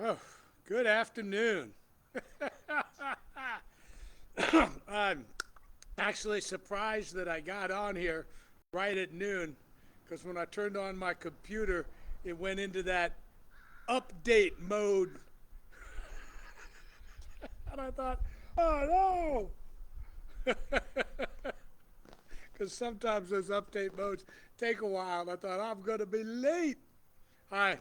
Oh, good afternoon. I'm actually surprised that I got on here right at noon because when I turned on my computer, it went into that update mode. And I thought, oh no! Because sometimes those update modes take a while. And I thought, I'm going to be late. Hi,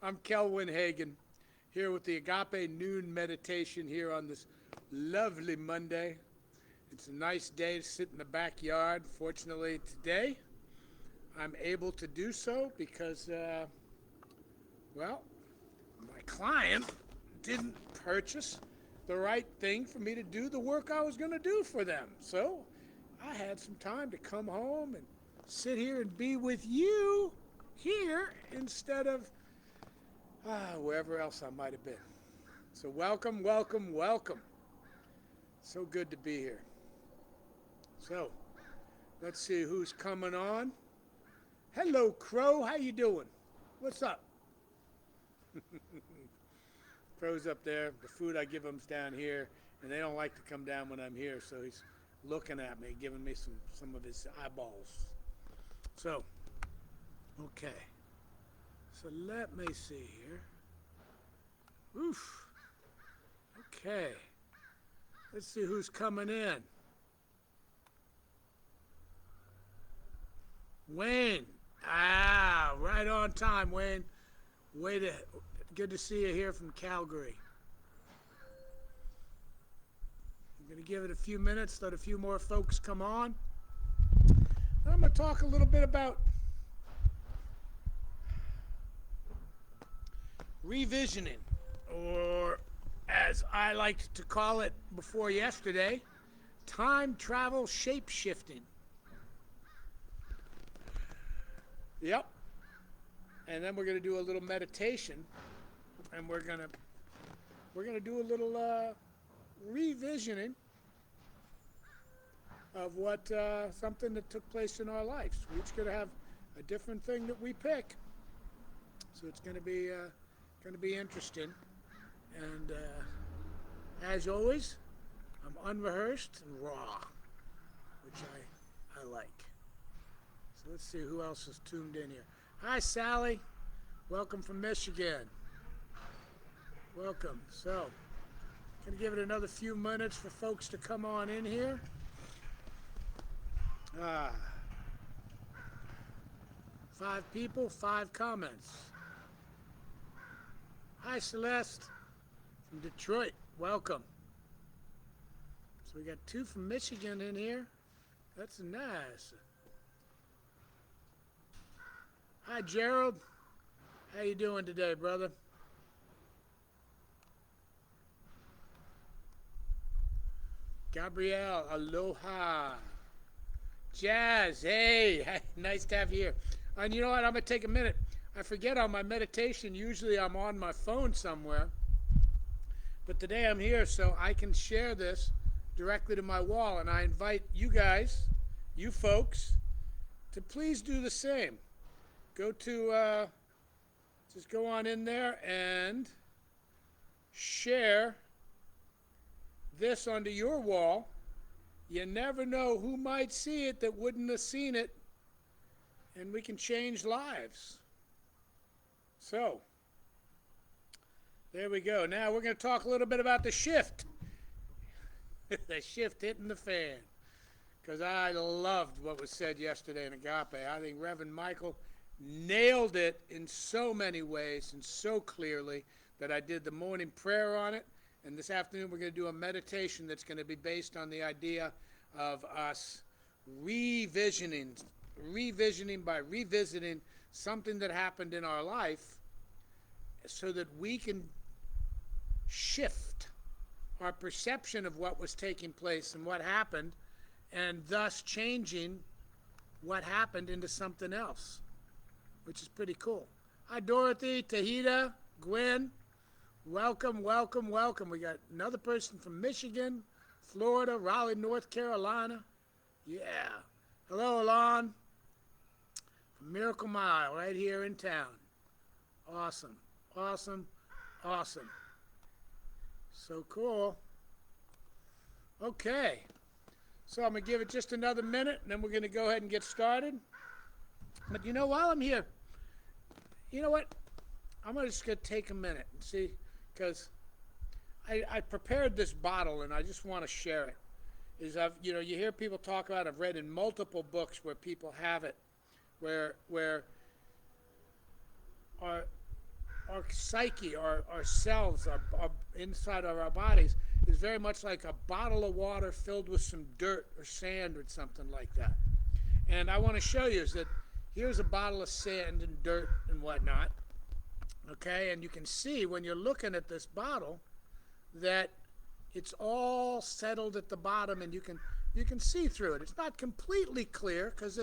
I'm Kelwin Hagan here with the Agape Noon Meditation here on this lovely Monday. It's a nice day to sit in the backyard. Fortunately, today I'm able to do so because, well, my client didn't purchase the right thing for me to do the work I was going to do for them. So I had some time to come home and sit here and be with you here instead of wherever else I might have been. So welcome, welcome, welcome. So good to be here. So let's see who's coming on. Hello, Crow. How you doing? What's up? Crow's up there. The food I give him's down here, and they don't like to come down when I'm here, so he's looking at me, giving me some of his eyeballs. So, okay. So let me see here. Oof. Okay. Let's see who's coming in. Wayne. Right on time, Wayne. Good to see you here from Calgary. I'm going to give it a few minutes, let a few more folks come on. And I'm going to talk a little bit about revisioning, or as I liked to call it before yesterday, time travel shape shifting. Yep. And then we're going to do a little meditation, and we're going to do a little revisioning of what something that took place in our lives. We're each going to have a different thing that we pick, so it's going to be interesting. And as always, I'm unrehearsed and raw, which I like. So let's see who else is tuned in here. Hi, Sally. Welcome from Michigan. Welcome. So, going to give it another few minutes for folks to come on in here. 5 people, 5 comments. Hi, Celeste from Detroit. Welcome. So we got 2 from Michigan in here. That's nice. Hi, Gerald. How you doing today, brother? Gabrielle, aloha. Jazz, hey, nice to have you here. And you know what? I'm going to take a minute. I forget on my meditation, usually I'm on my phone somewhere. But today I'm here so I can share this directly to my wall. And I invite you guys, you folks, to please do the same. Just go on in there and share this onto your wall. You never know who might see it that wouldn't have seen it, and we can change lives. So, there we go. Now we're going to talk a little bit about the shift. The shift hitting the fan. Because I loved what was said yesterday in Agape. I think Reverend Michael nailed it in so many ways and so clearly that I did the morning prayer on it. And this afternoon we're going to do a meditation that's going to be based on the idea of us revisioning by revisiting something that happened in our life so that we can shift our perception of what was taking place and what happened, and thus changing what happened into something else, which is pretty cool. Hi, Dorothy, Tahita, Gwen. Welcome, welcome, welcome. We got another person from Michigan, Florida, Raleigh, North Carolina. Yeah. Hello, Alon. From Miracle Mile right here in town. Awesome, awesome, awesome. So cool. Okay, so I'm going to give it just another minute, and then we're going to go ahead and get started. But while I'm here, you know what? I'm just going to take a minute and see, because I prepared this bottle, and I just want to share it. You hear people talk about, I've read in multiple books where people have it, where our psyche, our cells, our inside of our bodies is very much like a bottle of water filled with some dirt or sand or something like that. And I want to show you is that here's a bottle of sand and dirt and whatnot. Okay, and you can see when you're looking at this bottle that it's all settled at the bottom, and you can see through it. It's not completely clear because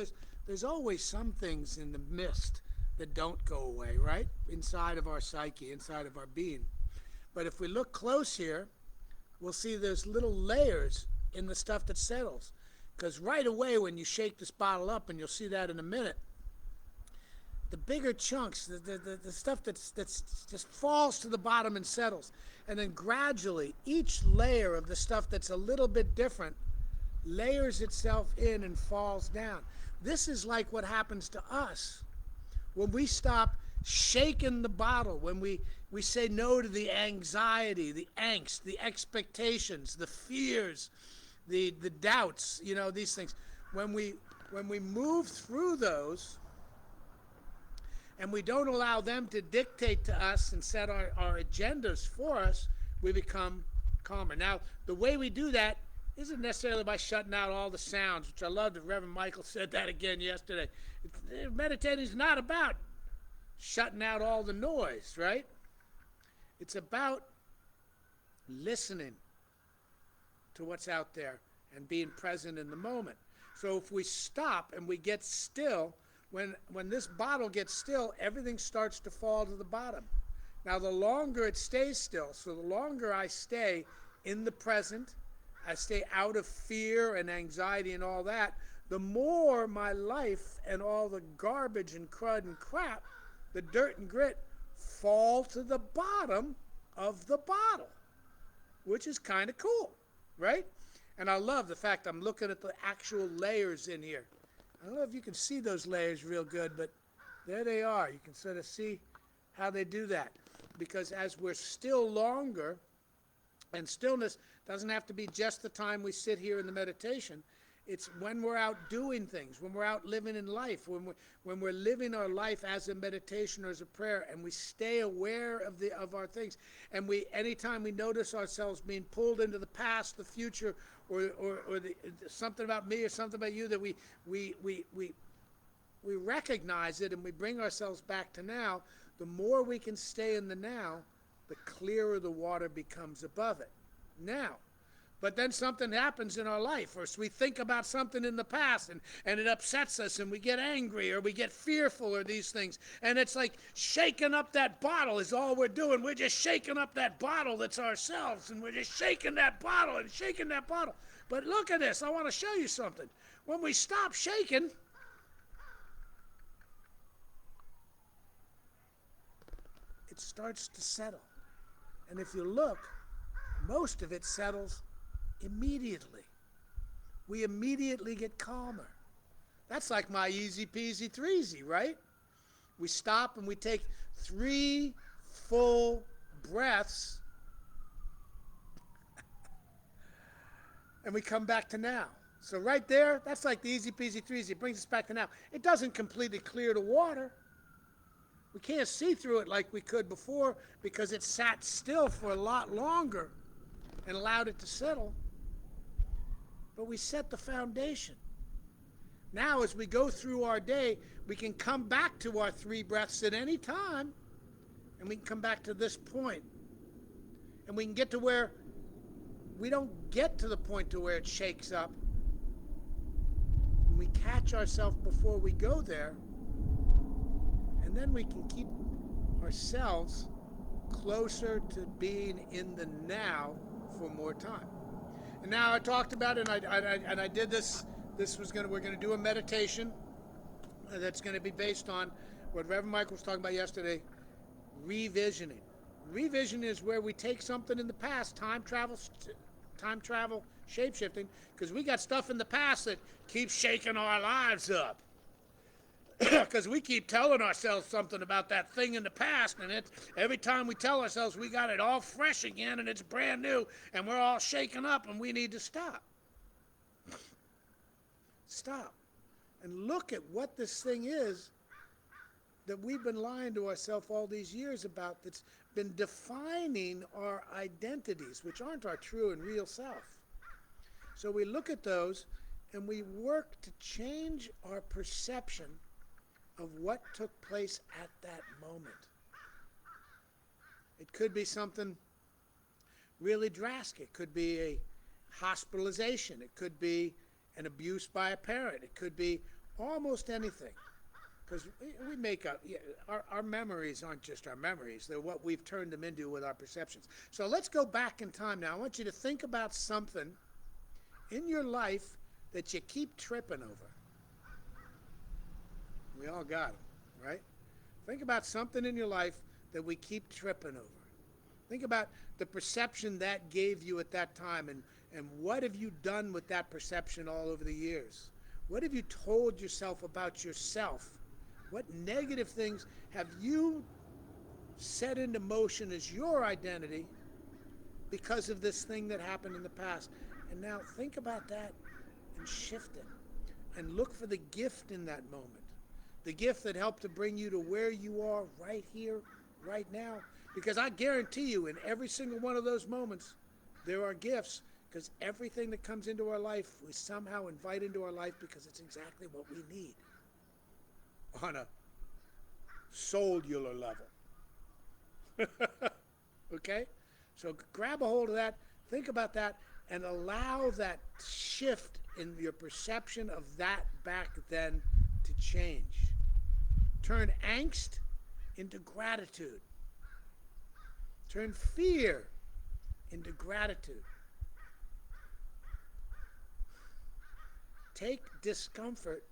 there's always some things in the mist that don't go away, right? Inside of our psyche, inside of our being. But if we look close here, we'll see there's little layers in the stuff that settles. Because right away when you shake this bottle up, and you'll see that in a minute, the bigger chunks, the stuff that's just falls to the bottom and settles. And then gradually, each layer of the stuff that's a little bit different layers itself in and falls down. This is like what happens to us when we stop shaking the bottle, when we say no to the anxiety, the angst, the expectations, the fears, the doubts, these things. When we move through those, and we don't allow them to dictate to us and set our agendas for us, we become calmer. Now, the way we do that isn't necessarily by shutting out all the sounds, which I love that Reverend Michael said that again yesterday. Meditating is not about shutting out all the noise, right? It's about listening to what's out there and being present in the moment. So if we stop and we get still, when this bottle gets still, everything starts to fall to the bottom. Now, the longer it stays still, so the longer I stay in the present, I stay out of fear and anxiety and all that, the more my life and all the garbage and crud and crap, the dirt and grit, fall to the bottom of the bottle, which is kind of cool, right? And I love the fact I'm looking at the actual layers in here. I don't know if you can see those layers real good, but there they are. You can sort of see how they do that. Because as we're still longer, and stillness doesn't have to be just the time we sit here in the meditation. It's when we're out doing things, when we're out living in life, when we're living our life as a meditation or as a prayer, and we stay aware of our things. And anytime we notice ourselves being pulled into the past, the future, or something about me or something about you, that we recognize it and we bring ourselves back to now, the more we can stay in the now, the clearer the water becomes above it. Now, but then something happens in our life, or so we think about something in the past, and it upsets us, and we get angry, or we get fearful, or these things. And it's like shaking up that bottle is all we're doing. We're just shaking up that bottle that's ourselves, and we're just shaking that bottle and shaking that bottle. But look at this. I want to show you something. When we stop shaking, it starts to settle. And if you look, most of it settles immediately. We immediately get calmer. That's like my easy peasy threesy, right? We stop and we take 3 full breaths and we come back to now. So right there, that's like the easy peasy threesy. It brings us back to now. It doesn't completely clear the water. We can't see through it like we could before because it sat still for a lot longer and allowed it to settle. But we set the foundation. Now as we go through our day, we can come back to our 3 breaths at any time, and we can come back to this point. And we can get to where we don't get to the point to where it shakes up. And we catch ourselves before we go there, and then we can keep ourselves closer to being in the now for more time. And now I talked about it, and I did this. We're going to do a meditation, that's going to be based on what Reverend Michael was talking about yesterday, revisioning. Revision is where we take something in the past, time travel, shape shifting, because we got stuff in the past that keeps shaking our lives up. Because we keep telling ourselves something about that thing in the past, and every time we tell ourselves we got it all fresh again and it's brand new, and we're all shaken up, and we need to stop. Stop and look at what this thing is that we've been lying to ourselves all these years about, that's been defining our identities, which aren't our true and real self. So we look at those and we work to change our perception of what took place at that moment. It could be something really drastic. It could be a hospitalization. It could be an abuse by a parent. It could be almost anything. Because we make up, our memories aren't just our memories. They're what we've turned them into with our perceptions. So let's go back in time now. I want you to think about something in your life that you keep tripping over. We all got them, right? Think about something in your life that we keep tripping over. Think about the perception that gave you at that time, and what have you done with that perception all over the years? What have you told yourself about yourself? What negative things have you set into motion as your identity because of this thing that happened in the past? And now think about that and shift it. And look for the gift in that moment. The gift that helped to bring you to where you are right here, right now. Because I guarantee you, in every single one of those moments, there are gifts. Because everything that comes into our life, we somehow invite into our life because it's exactly what we need on a cellular level. Okay? So grab a hold of that, think about that, and allow that shift in your perception of that back then to change. Turn angst into gratitude. Turn fear into gratitude. Take discomfort,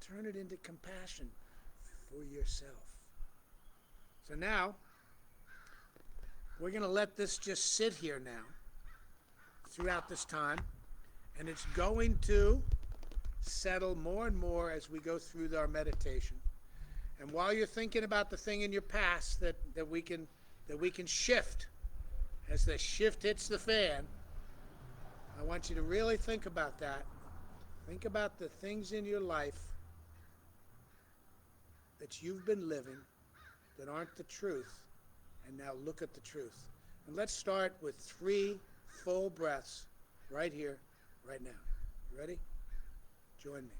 turn it into compassion for yourself. So now, we're going to let this just sit here now throughout this time, and it's going to settle more and more as we go through our meditation. And while you're thinking about the thing in your past that we can shift, as the shift hits the fan, I want you to really think about that. Think about the things in your life that you've been living that aren't the truth, and now look at the truth. And let's start with 3 full breaths right here, right now. You ready? Join me.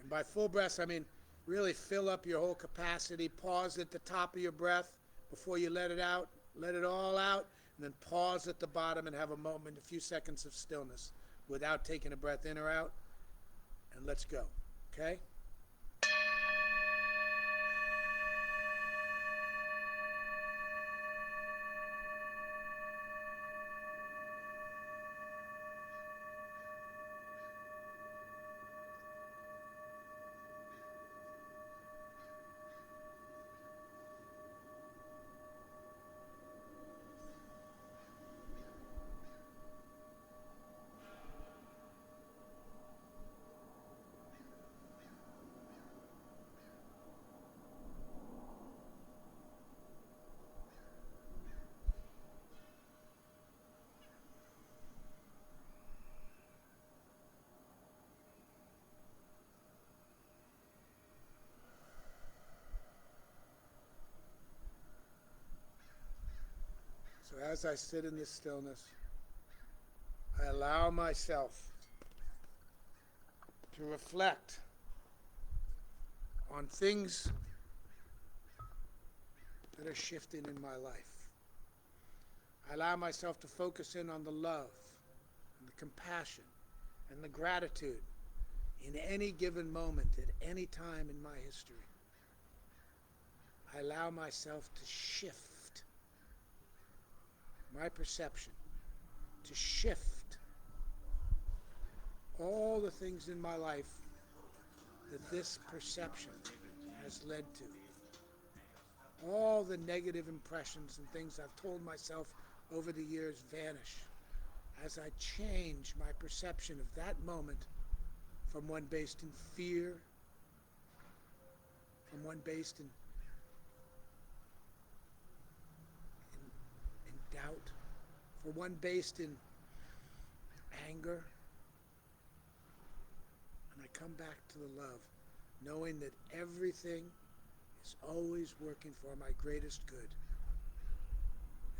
And by full breaths, I mean really fill up your whole capacity. Pause at the top of your breath before you let it out. Let it all out. And then pause at the bottom and have a moment, a few seconds of stillness without taking a breath in or out. And let's go. Okay? So as I sit in this stillness, I allow myself to reflect on things that are shifting in my life. I allow myself to focus in on the love and the compassion and the gratitude in any given moment at any time in my history. I allow myself to shift my perception, to shift all the things in my life that this perception has led to. All the negative impressions and things I've told myself over the years vanish as I change my perception of that moment from one based in fear, from one based in doubt, for one based in anger. And I come back to the love, knowing that everything is always working for my greatest good.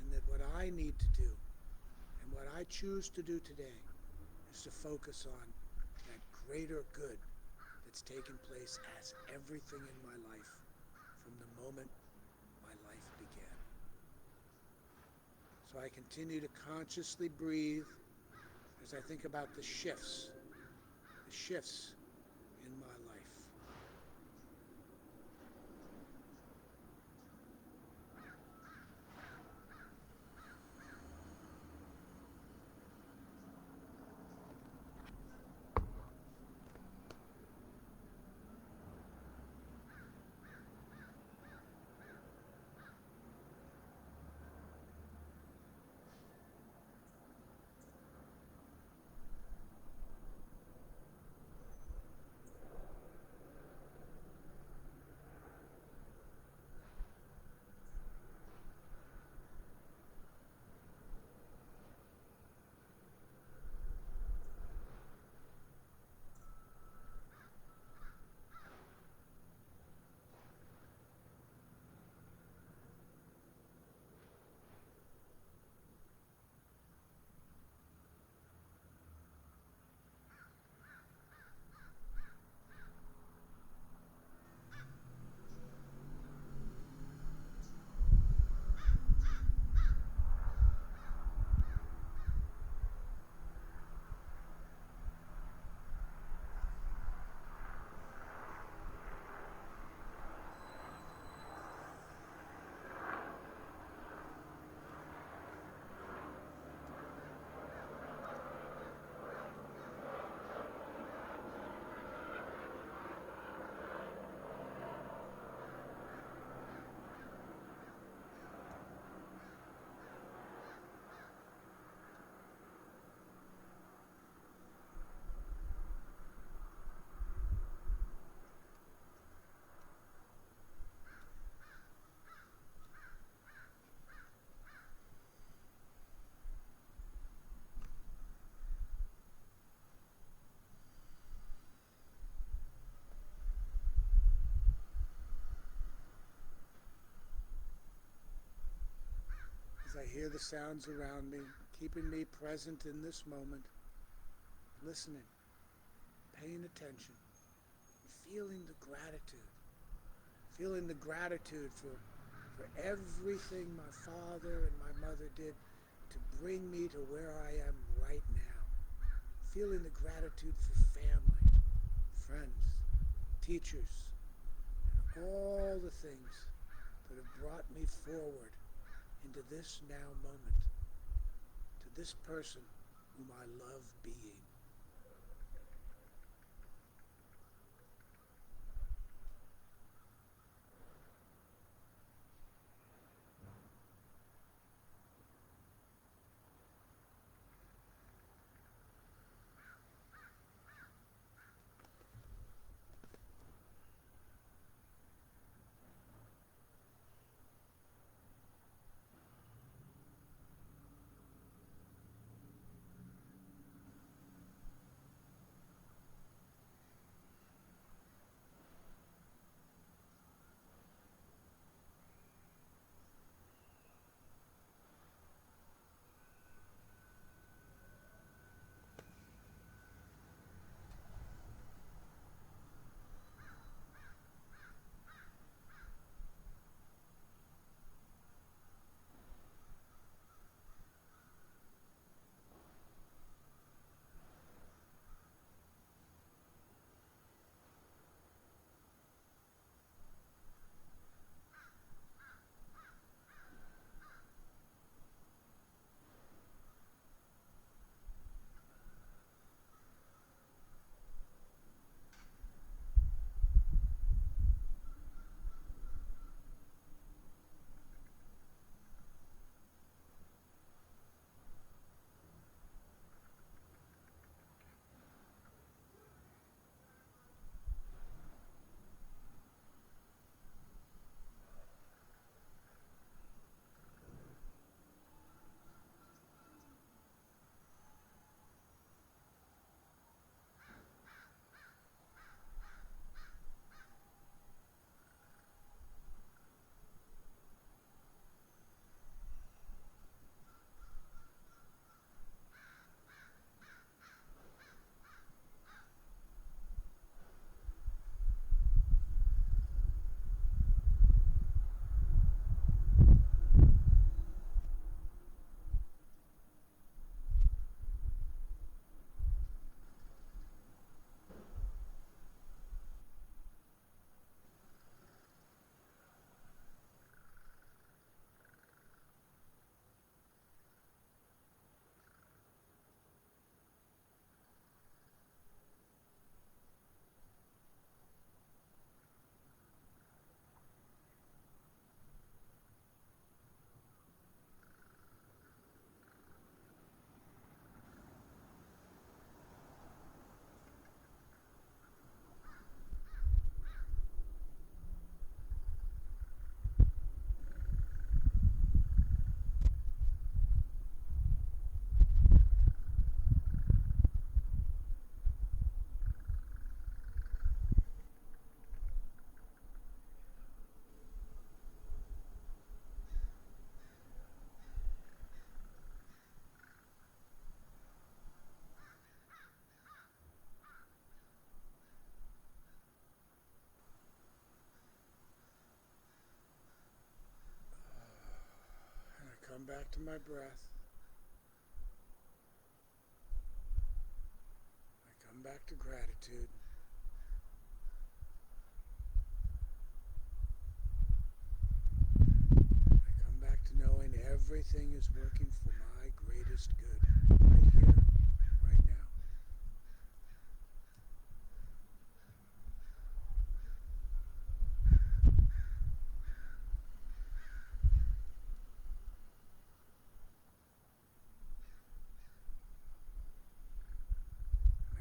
And that what I need to do and what I choose to do today is to focus on that greater good that's taken place as everything in my life from the moment my life began. So I continue to consciously breathe as I think about the shifts in my life. As I hear the sounds around me, keeping me present in this moment, listening, paying attention, feeling the gratitude for everything my father and my mother did to bring me to where I am right now. Feeling the gratitude for family, friends, teachers, and all the things that have brought me forward into this now moment, to this person whom I love being. back to my breath. I come back to gratitude. I come back to knowing everything is working for my greatest good, right here, right now.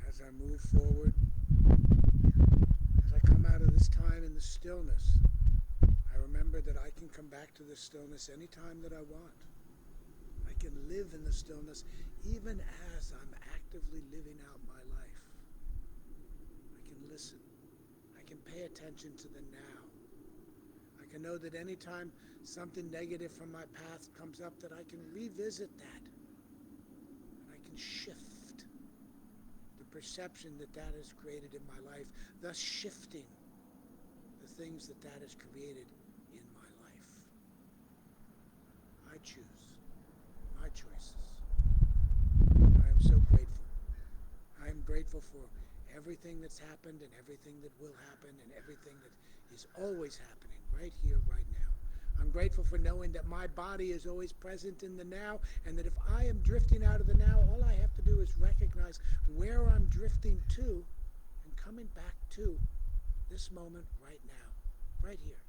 As I move forward, as I come out of this time in the stillness, I remember that I can come back to the stillness anytime that I want. I can live in the stillness even as I'm actively living out my life. I can listen. I can pay attention to the now. I can know that anytime something negative from my path comes up, that I can revisit that. And I can shift the perception that that has created in my life, thus shifting the things that that has created in my life. I choose my choices. I am so grateful. I am grateful for everything that's happened and everything that will happen and everything that is always happening right here, right now. I'm grateful for knowing that my body is always present in the now, and that if I am drifting out of the now, all I have to do is recognize where I'm drifting to and coming back to this moment right now, right here.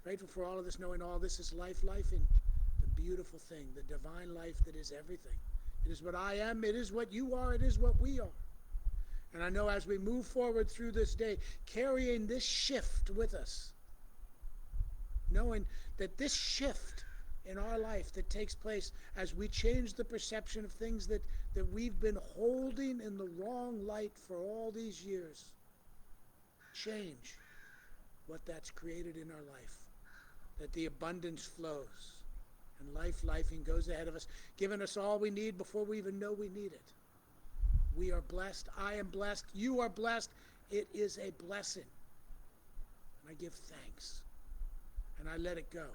Grateful for all of this, knowing all this is life in the beautiful thing, the divine life that is everything. It is what I am, it is what you are, it is what we are. And I know as we move forward through this day, carrying this shift with us, knowing that this shift in our life that takes place as we change the perception of things that we've been holding in the wrong light for all these years, change what that's created in our life, that the abundance flows and lifing goes ahead of us, giving us all we need before we even know we need it. We are blessed. I am blessed. You are blessed. It is a blessing. And I give thanks. And I let it go.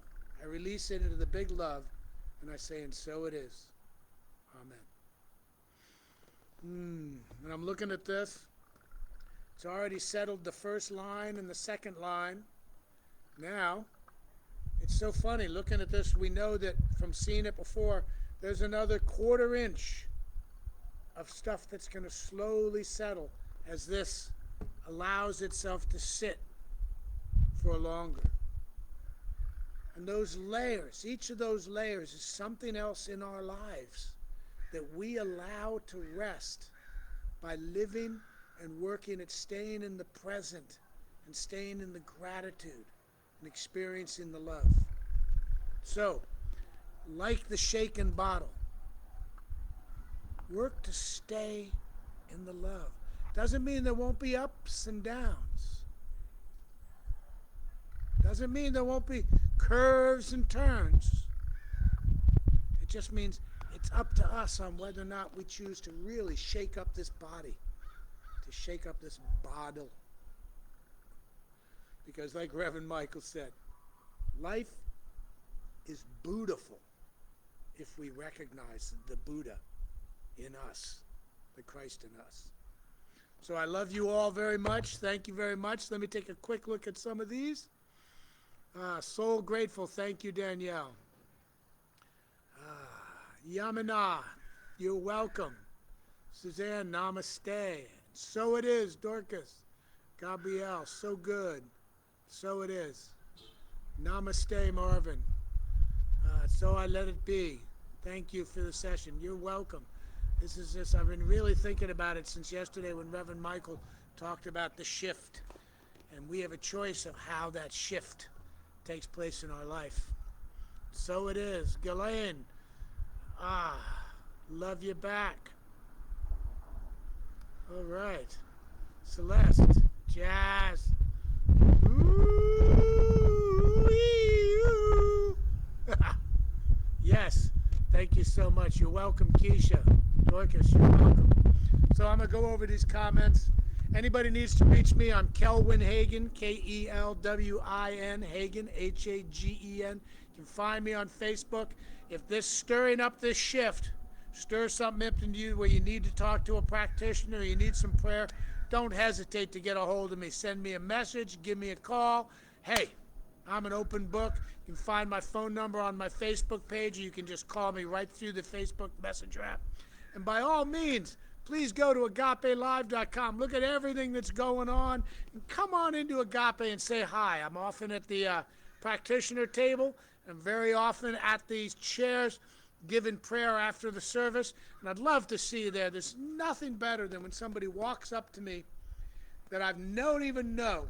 I release it into the big love, and I say, and so it is. Amen. And I'm looking at this. It's already settled the first line and the second line. Now, it's so funny. Looking at this, we know that from seeing it before, there's another 1/4 inch of stuff that's going to slowly settle as this allows itself to sit for longer. And those layers, each of those layers is something else in our lives that we allow to rest by living and working at staying in the present and staying in the gratitude and experiencing the love. So, like the shaken bottle, work to stay in the love. Doesn't mean there won't be ups and downs. Doesn't mean there won't be curves and turns. It just means it's up to us on whether or not we choose to really shake up this body, to shake up this bottle. Because like Reverend Michael said, life is beautiful if we recognize the Buddha in us, the Christ in us. So I love you all very much. Thank you very much. Let me take a quick look at some of these. Soul grateful. Thank you, Danielle. Yamina, you're welcome. Suzanne, namaste. So it is, Dorcas. Gabrielle, so good. So it is. Namaste, Marvin. So I let it be. Thank you for the session. You're welcome. This is just, I've been really thinking about it since yesterday when Reverend Michael talked about the shift. And we have a choice of how that shift takes place in our life. So it is. Ghislaine, love you back. All right. Celeste, Jazz. Yes, thank you so much. You're welcome, Keisha. Dorcas, you're welcome. So I'm going to go over these comments. Anybody needs to reach me, I'm Kelwin Hagen, Kelwin, Hagen, Hagen. You can find me on Facebook. If this stirring up this shift stirs something up in you where you need to talk to a practitioner, or you need some prayer, don't hesitate to get a hold of me. Send me a message, give me a call. Hey, I'm an open book. You can find my phone number on my Facebook page, or you can just call me right through the Facebook Messenger app. And by all means, please go to agapelive.com. Look at everything that's going on. And come on into Agape and say hi. I'm often at the practitioner table. I'm very often at these chairs giving prayer after the service. And I'd love to see you there. There's nothing better than when somebody walks up to me that I don't even know,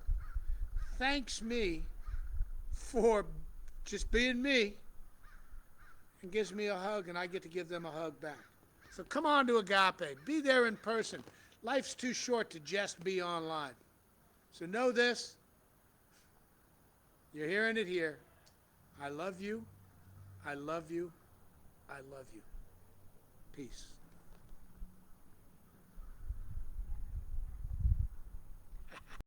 thanks me for just being me, and gives me a hug, and I get to give them a hug back. So come on to Agape. Be there in person. Life's too short to just be online. So know this. You're hearing it here. I love you. I love you. I love you. Peace.